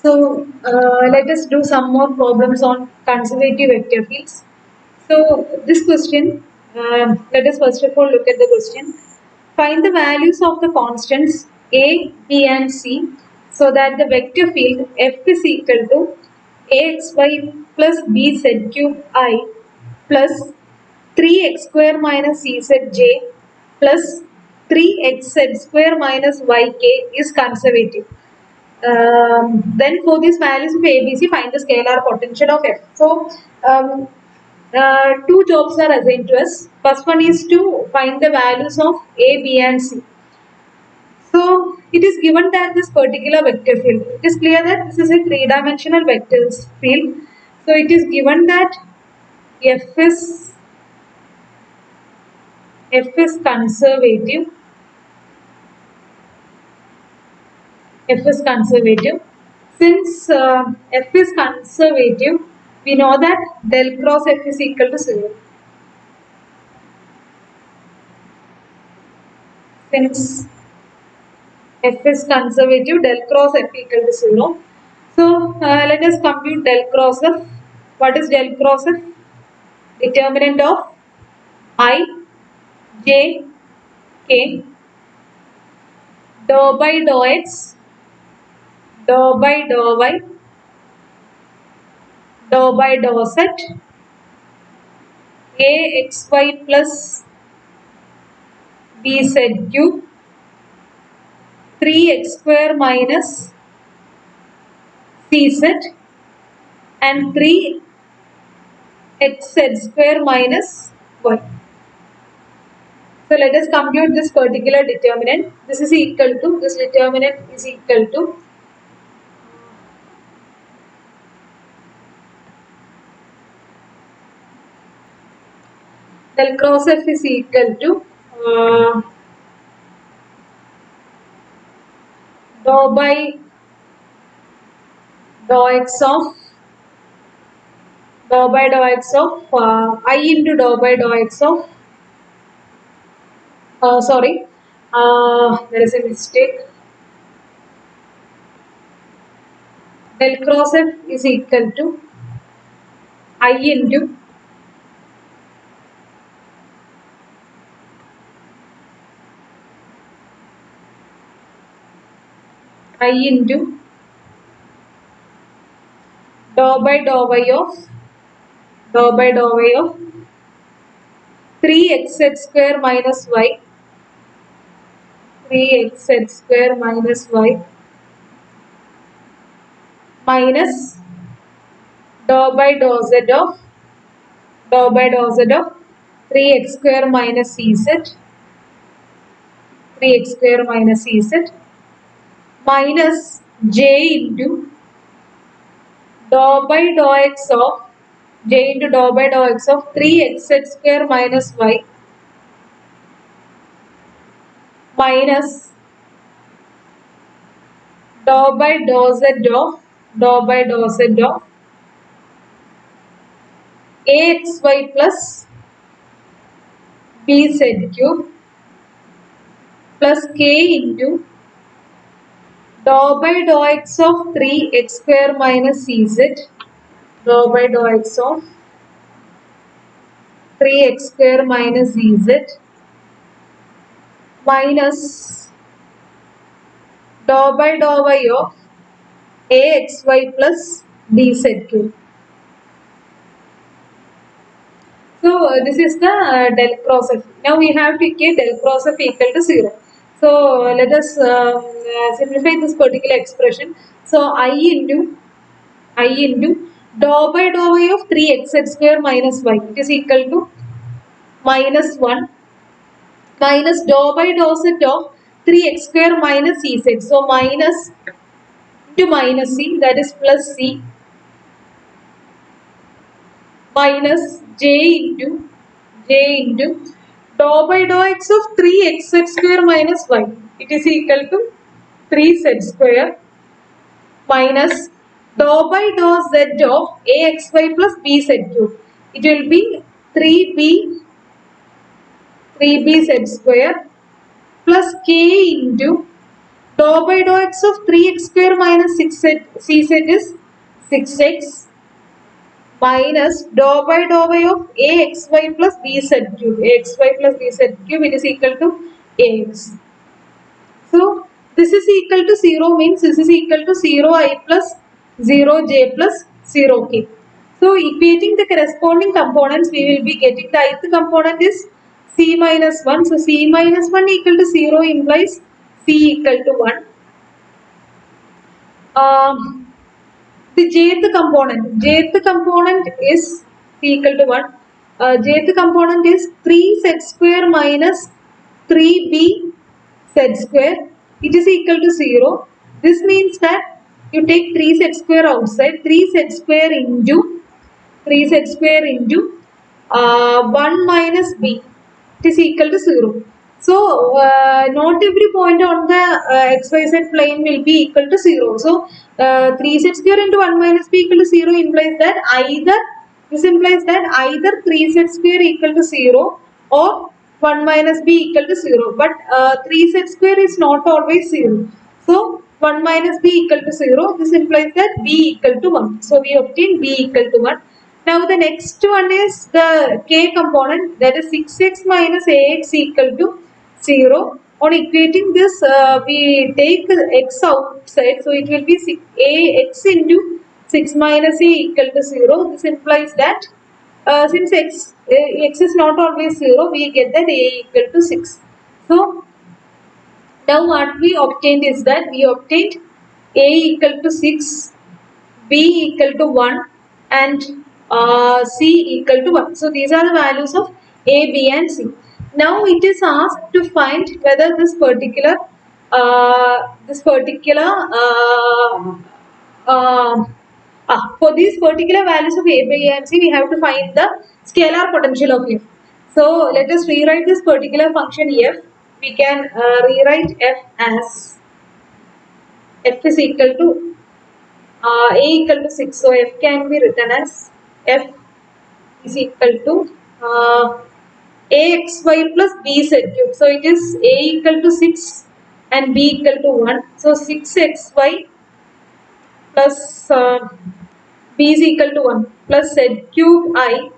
So let us do some more problems on conservative vector fields. So this question, let us first of all look at the question. Find the values of the constants a, b and c so that the vector field f is equal to axy plus bz cube I plus 3x square minus czj plus 3xz square minus yk is conservative. Then for these values of ABC, find the scalar potential of F. So, two jobs are assigned to us. First one is to find the values of A, B and C. So, it is given that this particular vector field, it is clear that this is a three-dimensional vector field. So, it is given that F is conservative. F is conservative. Since F is conservative, we know that del cross F is equal to 0. Since F is conservative, del cross F equal to 0. So let us compute del cross F. What is del cross F? Determinant of I, J, K, dou by dou x, dou by dou y, dou by dou z, A x y plus b z cube, 3x square minus cz and 3xz square minus y. So let us compute this particular determinant. This determinant is equal to del cross F is equal to dou by dou x of I into dou by dou x of there is a mistake. Del cross F is equal to I into dou by dou y of 3xz square minus y, 3xz square minus y minus dou by dou z of 3x square minus cz, 3x square minus cz minus j into dou by dou x of 3xz square minus y minus dou by dou z of axy plus bz cube plus k into dou by dou x of 3x square minus cz, dou by dou x of 3x square minus z minus dou by dou y of axy plus dz cube. So this is the del cross F. Now we have to get del cross F equal to 0. So let us simplify this particular expression. So I into dou by dou y of 3xz square minus y, it is equal to minus 1 minus dou by dou z of 3x square minus cz. So minus into minus c, that is plus c, minus j into dou by dou x of 3xz square minus y, it is equal to 3z square minus dou by dou z of axy plus bz cube. It will be 3bz square plus k into dou by dou x of 3x square minus 6z is 6x minus dou by dou y of axy plus bz cube. Axy plus bz cube, it is equal to ax. So this is equal to 0 means this is equal to 0i plus 0j plus 0k. So equating the corresponding components, we will be getting the ith component is c minus 1. So c minus 1 equal to 0 implies c equal to 1. The jth component is c equal to 1. Jth component is 3z square minus 3b z square. It is equal to 0. This means that you take 3z square outside. 3z square into 1 minus b. It is equal to 0. So, not every point on the xyz plane will be equal to 0. So, 3z square into 1 minus b equal to 0 implies that either 3z square equal to 0 or 1 minus b equal to 0. But 3z square is not always 0. So, 1 minus b equal to 0. This implies that b equal to 1. So, we obtain b equal to 1. Now the next one is the k component, that is 6x minus ax equal to 0. On equating this, we take x outside, so it will be ax into 6 minus a equal to 0. This implies that since x is not always 0, we get that a equal to 6. So now what we obtained is that we obtained a equal to 6, b equal to 1 and c equal to 1. So these are the values of a, b and c. Now it is asked to find whether this particular for these particular values of a, b and c, we have to find the scalar potential of f. So let us rewrite this particular function f. We can rewrite f as f is equal to a equal to 6. So f can be written as f is equal to axy plus bz cube. So it is a equal to 6 and b equal to 1. So 6xy plus b is equal to 1 plus z cube I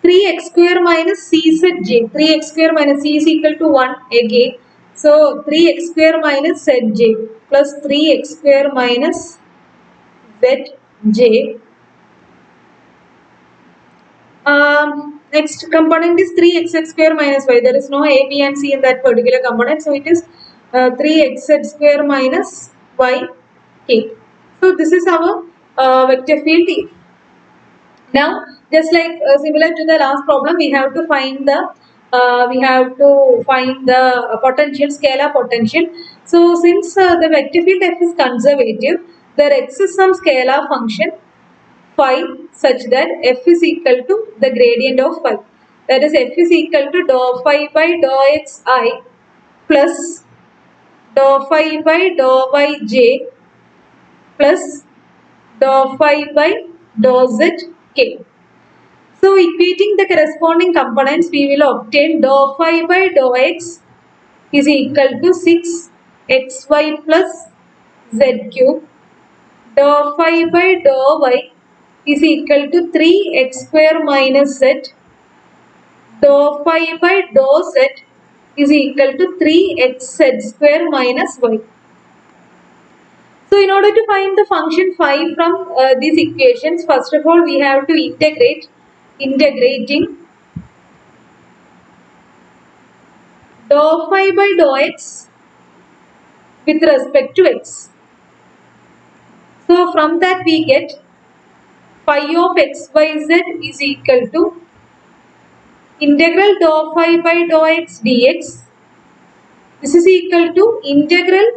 3x square minus czj. 3x square minus c is equal to 1 again. So 3x square minus zj plus 3x square minus zj. Next component is 3xz square minus y. There is no a, b and c in that particular component. So it is 3xz square minus y k. So this is our vector field E. Now just like similar to the last problem, we have to find the potential, scalar potential. So since the vector field f is conservative, there exists some scalar function phi such that f is equal to the gradient of phi. That is, f is equal to dou phi by dou xi plus dou phi by dou yj plus dou phi by dou zk. So equating the corresponding components, we will obtain dou phi by dou x is equal to 6xy plus z cube. Dou phi by dou y is equal to 3x square minus z. Dou phi by dou z is equal to 3xz square minus y. So in order to find the function phi from these equations, first of all we have to integrating dou phi by dou x with respect to x. So from that we get phi of xyz is equal to integral dou phi by dou x dx. This is equal to integral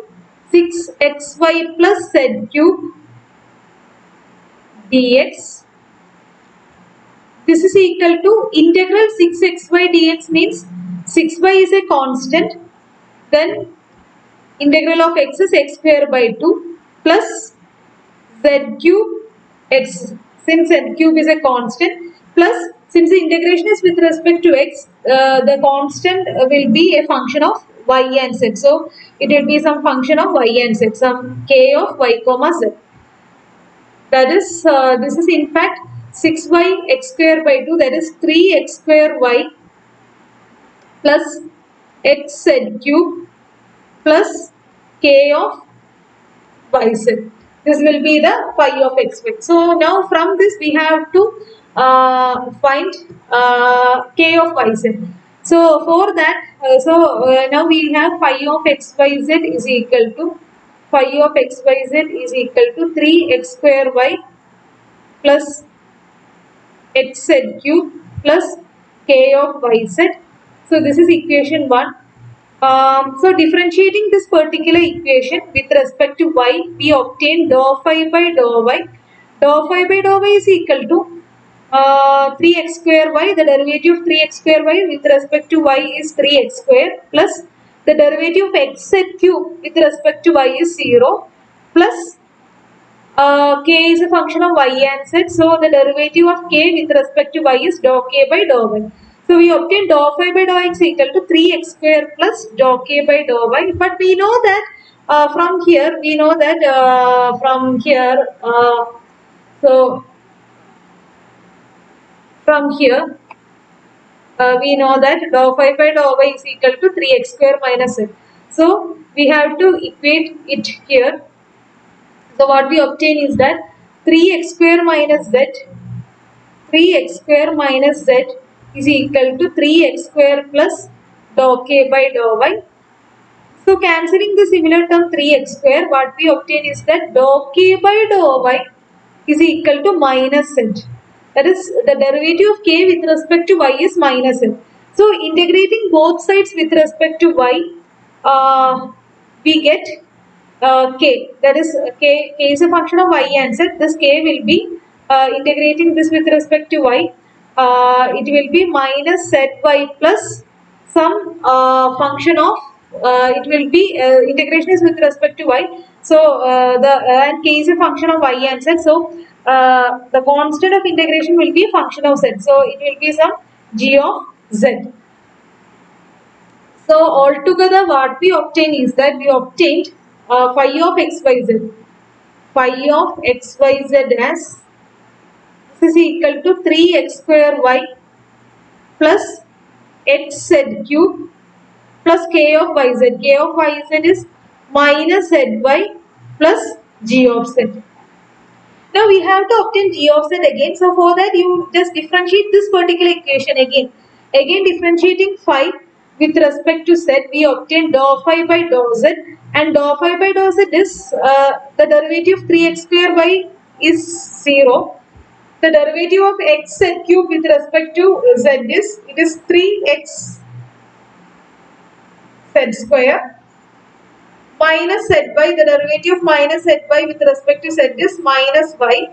6xy plus z cube dx. This is equal to integral 6xy dx means 6y is a constant, then integral of x is x square by 2 plus z cube x, since z cube is a constant, plus since the integration is with respect to x, the constant will be a function of y and z. So it will be some function of y and z, some k of y comma z. That is, this is in fact 6y x square by 2, that is 3x square y plus x z cube plus k of yz. This will be the phi of xy. So now from this we have to find k of yz. So for that, now we have phi of xyz is equal to phi of xyz is equal to 3x square y plus xz cube plus k of yz. So this is equation 1. So differentiating this particular equation with respect to y, we obtain dou phi by dou y. Dou phi by dou y is equal to 3x square y. The derivative of 3x square y with respect to y is 3x square plus the derivative of xz cube with respect to y is 0 plus k is a function of y and z. So the derivative of k with respect to y is dou k by dou y. So we obtain dou phi by dou x equal to 3x square plus dou k by dou y. But we know that from here, so from here, we know that dou phi by dou y is equal to 3x square minus z. So we have to equate it here. So what we obtain is that 3x square minus z, 3x square minus z is equal to 3x square plus dou k by dou y. So cancelling the similar term 3x square, what we obtain is that dou k by dou y is equal to minus z. That is, the derivative of k with respect to y is minus z. So integrating both sides with respect to y, we get k. That is, k is a function of y and z. This k will be integrating this with respect to y. It will be minus zy plus some function of it will be integration is with respect to y. So and k is a function of y and z. So the constant of integration will be a function of z. So it will be some g of z. So altogether what we obtain is that we obtained phi of xyz. Phi of xyz as this is equal to 3x square y plus xz cube plus k of yz. K of yz is minus zy plus g of z. Now we have to obtain g of z again. So for that you just differentiate this particular equation again. Again differentiating phi with respect to z, we obtain dou phi by dou z, and dou phi by dou z is the derivative of 3x square y is 0. The derivative of x z cube with respect to z is, it is 3x z square minus zy. The derivative of minus zy with respect to z is minus y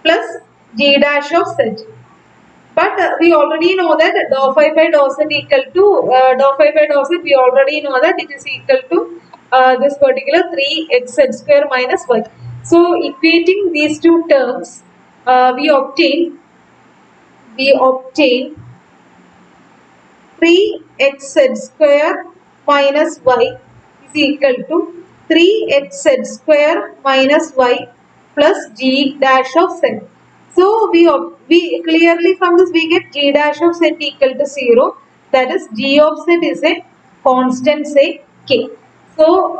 plus g dash of z. But we already know that dou phi by dou z equal to dou phi by dou z, we already know that it is equal to this particular 3x square minus y. So equating these two terms, we obtain 3x square minus y is equal to 3x square minus y plus g dash of z. So we clearly from this we get g dash of z equal to 0. That is, g of z is a constant, say k. So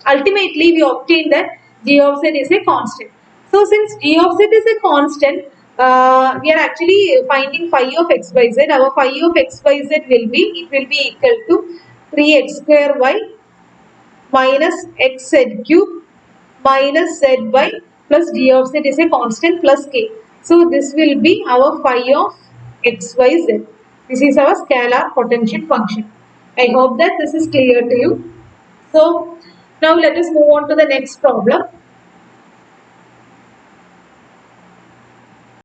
ultimately we obtain that g of z is a constant. So since g of z is a constant, we are actually finding phi of xyz. Our phi of xyz will be equal to 3x square y minus xz cube minus zy plus g of z is a constant plus k. So this will be our phi of xyz. This is our scalar potential function. I hope that this is clear to you. So now let us move on to the next problem.